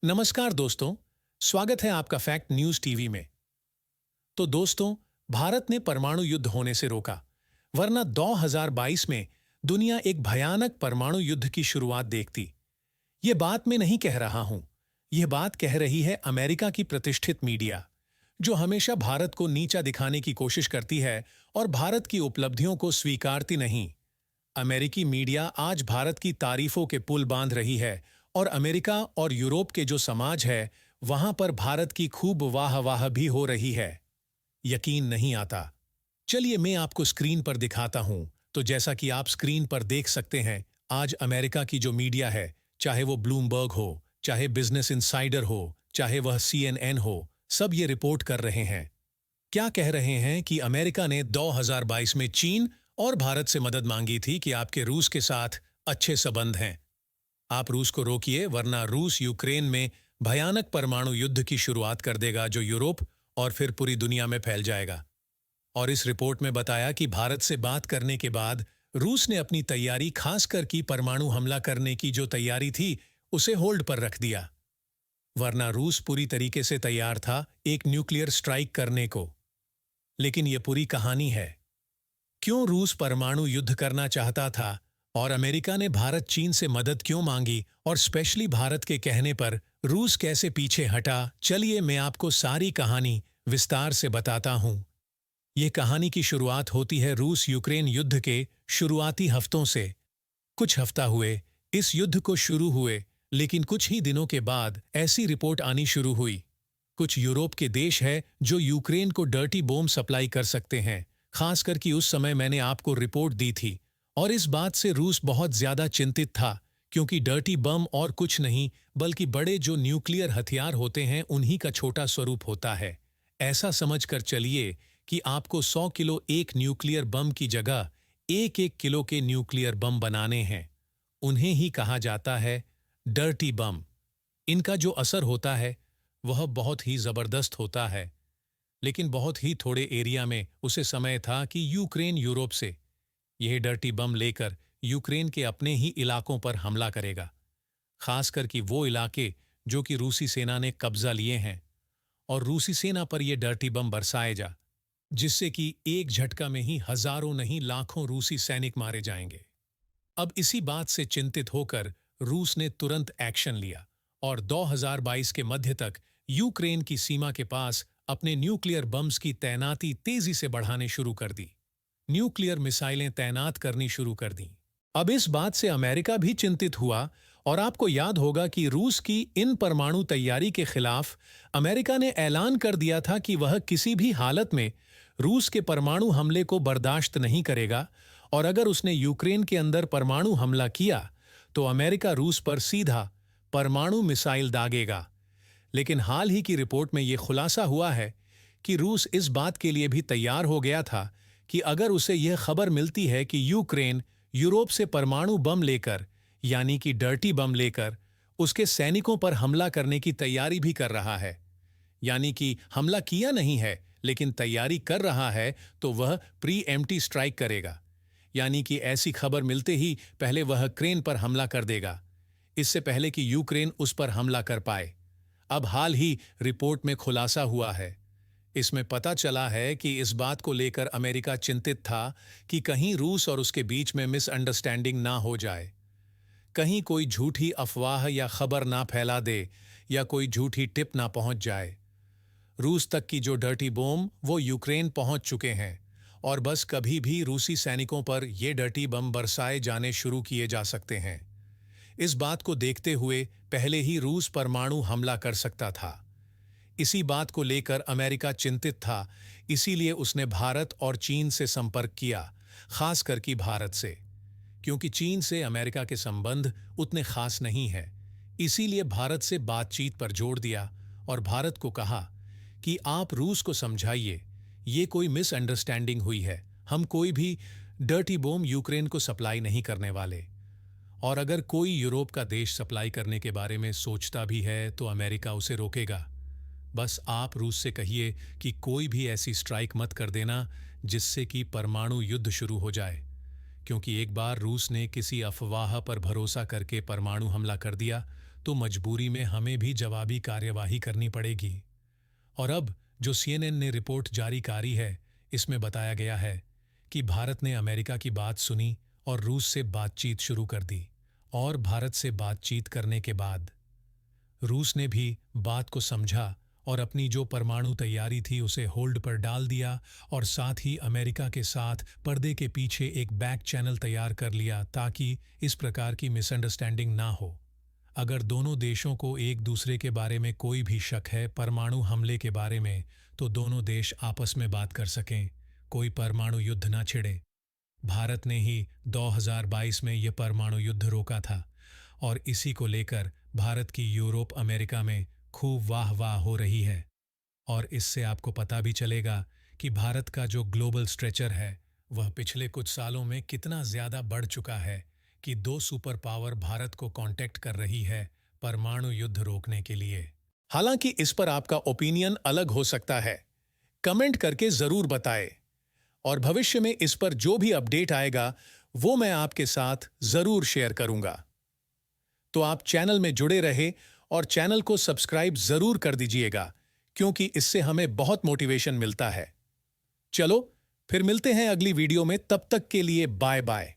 नमस्कार दोस्तों, स्वागत है आपका फैक्ट न्यूज टीवी में। तो दोस्तों, भारत ने परमाणु युद्ध होने से रोका, वरना 2022 में दुनिया एक भयानक परमाणु युद्ध की शुरुआत देखती। ये बात मैं नहीं कह रहा हूं, यह बात कह रही है अमेरिका की प्रतिष्ठित मीडिया, जो हमेशा भारत को नीचा दिखाने की कोशिश करती है और भारत की उपलब्धियों को स्वीकारती नहीं। अमेरिकी मीडिया आज भारत की तारीफों के पुल बांध रही है और अमेरिका और यूरोप के जो समाज है वहां पर भारत की खूब वाह वाह भी हो रही है। यकीन नहीं आता। चलिए मैं आपको स्क्रीन पर दिखाता हूं। तो जैसा कि आप स्क्रीन पर देख सकते हैं, आज अमेरिका की जो मीडिया है, चाहे वो ब्लूमबर्ग हो, चाहे बिजनेस इनसाइडर हो, चाहे वह CNN हो, सब ये रिपोर्ट कर रहे हैं। क्या कह रहे हैं कि अमेरिका ने 2022 में चीन और भारत से मदद मांगी थी कि आपके रूस के साथ अच्छे संबंध हैं। आप रूस को रोकिए, वरना रूस यूक्रेन में भयानक परमाणु युद्ध की शुरुआत कर देगा, जो यूरोप और फिर पूरी दुनिया में फैल जाएगा। और इस रिपोर्ट में बताया कि भारत से बात करने के बाद रूस ने अपनी तैयारी, खासकर की परमाणु हमला करने की जो तैयारी थी, उसे होल्ड पर रख दिया। वरना रूस पूरी तरीके से तैयार था एक न्यूक्लियर स्ट्राइक करने को। लेकिन यह पूरी कहानी है। क्यों रूस परमाणु युद्ध करना चाहता था और अमेरिका ने भारत चीन से मदद क्यों मांगी, और स्पेशली भारत के कहने पर रूस कैसे पीछे हटा, चलिए मैं आपको सारी कहानी विस्तार से बताता हूं। यह कहानी की शुरुआत होती है रूस यूक्रेन युद्ध के शुरुआती हफ्तों से। कुछ हफ्ता हुए इस युद्ध को शुरू हुए, लेकिन कुछ ही दिनों के बाद ऐसी रिपोर्ट आनी शुरू हुई। कुछ यूरोप के देश है जो यूक्रेन को डर्टी बॉम्ब सप्लाई कर सकते हैं, खासकर कि उस समय मैंने आपको रिपोर्ट दी थी। और इस बात से रूस बहुत ज्यादा चिंतित था, क्योंकि डर्टी बम और कुछ नहीं बल्कि बड़े जो न्यूक्लियर हथियार होते हैं उन्हीं का छोटा स्वरूप होता है। ऐसा समझकर चलिए कि आपको 100 किलो एक न्यूक्लियर बम की जगह 1-1 किलो के न्यूक्लियर बम बनाने हैं। उन्हें ही कहा जाता है डर्टी बम। इनका जो असर होता है वह बहुत ही जबरदस्त होता है, लेकिन बहुत ही थोड़े एरिया में उसे समय था कि यूक्रेन यूरोप से यह डर्टी बम लेकर यूक्रेन के अपने ही इलाकों पर हमला करेगा, खासकर कि वो इलाके जो कि रूसी सेना ने कब्जा लिए हैं। और रूसी सेना पर यह डर्टी बम बरसाए जा, जिससे कि एक झटका में ही हजारों नहीं लाखों रूसी सैनिक मारे जाएंगे। अब इसी बात से चिंतित होकर रूस ने तुरंत एक्शन लिया और 2022 के मध्य तक यूक्रेन की सीमा के पास अपने न्यूक्लियर बम्स की तैनाती तेजी से बढ़ाने शुरू कर दी। न्यूक्लियर मिसाइलें तैनात करनी शुरू कर दी। अब इस बात से अमेरिका भी चिंतित हुआ, और आपको याद होगा कि रूस की इन परमाणु तैयारी के खिलाफ अमेरिका ने ऐलान कर दिया था कि वह किसी भी हालत में रूस के परमाणु हमले को बर्दाश्त नहीं करेगा, और अगर उसने यूक्रेन के अंदर परमाणु हमला किया तो अमेरिका रूस पर सीधा परमाणु मिसाइल दागेगा। लेकिन हाल ही की रिपोर्ट में यह खुलासा हुआ है कि रूस इस बात के लिए भी तैयार हो गया था कि अगर उसे यह खबर मिलती है कि यूक्रेन यूरोप से परमाणु बम लेकर, यानी कि डर्टी बम लेकर, उसके सैनिकों पर हमला करने की तैयारी भी कर रहा है, यानी कि हमला किया नहीं है लेकिन तैयारी कर रहा है, तो वह प्री एम्प्टी स्ट्राइक करेगा। यानी कि ऐसी खबर मिलते ही पहले वह यूक्रेन पर हमला कर देगा, इससे पहले कि यूक्रेन उस पर हमला कर पाए। अब हाल ही रिपोर्ट में खुलासा हुआ है। इसमें पता चला है कि इस बात को लेकर अमेरिका चिंतित था कि कहीं रूस और उसके बीच में मिसअंडरस्टैंडिंग ना हो जाए, कहीं कोई झूठी अफवाह या खबर ना फैला दे, या कोई झूठी टिप ना पहुंच जाए। रूस तक की जो डर्टी बम वो यूक्रेन पहुंच चुके हैं, और बस कभी भी रूसी सैनिकों पर ये डर्टी बम बरसाए जाने शुरू किए जा सकते हैं। इस बात को देखते हुए पहले ही रूस परमाणु हमला कर सकता था। इसी बात को लेकर अमेरिका चिंतित था, इसीलिए उसने भारत और चीन से संपर्क किया, खासकर कि भारत से, क्योंकि चीन से अमेरिका के संबंध उतने खास नहीं है। इसीलिए भारत से बातचीत पर जोर दिया और भारत को कहा कि आप रूस को समझाइए, ये कोई मिसअंडरस्टैंडिंग हुई है, हम कोई भी डर्टी बम यूक्रेन को सप्लाई नहीं करने वाले। और अगर कोई यूरोप का देश सप्लाई करने के बारे में सोचता भी है तो अमेरिका उसे रोकेगा। बस आप रूस से कहिए कि कोई भी ऐसी स्ट्राइक मत कर देना जिससे कि परमाणु युद्ध शुरू हो जाए, क्योंकि एक बार रूस ने किसी अफवाह पर भरोसा करके परमाणु हमला कर दिया तो मजबूरी में हमें भी जवाबी कार्यवाही करनी पड़ेगी। और अब जो सीएनएन ने रिपोर्ट जारी करी है, इसमें बताया गया है कि भारत ने अमेरिका की बात सुनी और रूस से बातचीत शुरू कर दी। और भारत से बातचीत करने के बाद रूस ने भी बात को समझा और अपनी जो परमाणु तैयारी थी उसे होल्ड पर डाल दिया, और साथ ही अमेरिका के साथ पर्दे के पीछे एक बैक चैनल तैयार कर लिया ताकि इस प्रकार की मिसअंडरस्टैंडिंग ना हो। अगर दोनों देशों को एक दूसरे के बारे में कोई भी शक है परमाणु हमले के बारे में, तो दोनों देश आपस में बात कर सकें, कोई परमाणु युद्ध ना छिड़े। भारत ने ही 2022 में यह परमाणु युद्ध रोका था, और इसी को लेकर भारत की यूरोप अमेरिका में खूब वाह वाह हो रही है। और इससे आपको पता भी चलेगा कि भारत का जो ग्लोबल स्ट्रेचर है वह पिछले कुछ सालों में कितना ज़्यादा बढ़ चुका है कि दो सुपर पावर भारत को कांटेक्ट कर रही है परमाणु युद्ध रोकने के लिए। हालांकि इस पर आपका ओपिनियन अलग हो सकता है, कमेंट करके ज़रूर बताएं। और भविष्य में इस पर जो भी अपडेट आएगा वो मैं आपके साथ ज़रूर शेयर करूंगा। तो आप चैनल में जुड़े रहे और चैनल को सब्सक्राइब ज़रूर कर दीजिएगा, क्योंकि इससे हमें बहुत मोटिवेशन मिलता है। चलो फिर मिलते हैं अगली वीडियो में, तब तक के लिए बाय बाय।